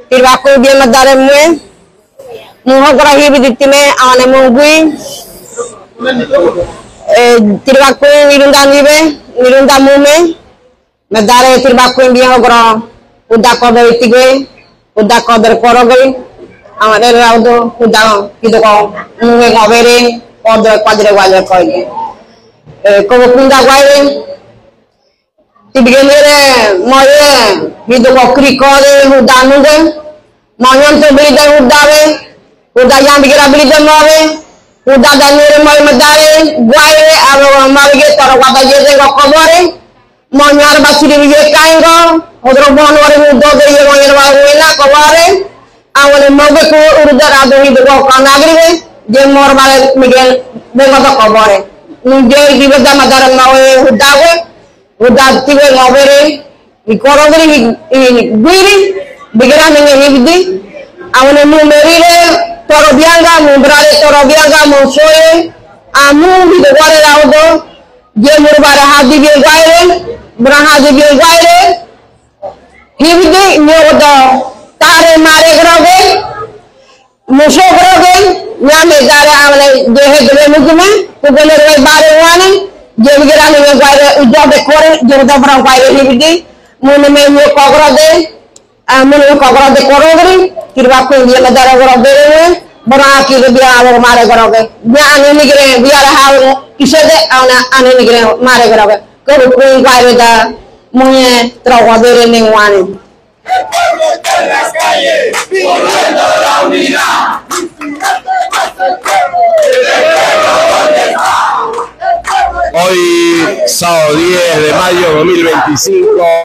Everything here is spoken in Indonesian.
tirbaku dia madare mue muhokra hibi ditime ane mungui tirbaku nirunda mume madare tirbaku dia hokra udah koder itige udah koder korogoi amade raudo udah gitu kau mume ngabere koder koder wajah kau ini kau kunda kau Tibigere moye hidu ko krikore hudanuge monyon to bilida hudawe hudayam bigira bilida mowe hudadanire moy madare guaire aro marge toro wada jeze ko kobore monyar basiri biye kaingo hodro bonore hudo de ye moyer wa wena kobore awale moge ko urdar ado hidu ko kanagriwe je mor bale miguel bego to kobore nuje dibeda madare mowe hudawe udah tiga ngobere ikorogeri guiri bigira ninge hibdi awone mu merile torobianga mu brale torobianga mu soye amu bidware raudo je murbara hadi bi gaire bra hadi bi gaire hibdi nyodo tare mare groge muso groge nyame dare awle dehe gele mugume kugele re bare wane Jemigira ni ngwaire ujobe kore jorda bra ngwaire hibidi mune me nyo kogrode mune kogrode korogri kirba ko ndia madara gorode bra ki biya alo mare goroge biya ane nigre biya hawo isede ana ane nigre mare goroge ko ko ngwaire da mune trogode ni ngwani En las calles, viviendo la unidad. Hoy, sábado 10 de mayo de 2025.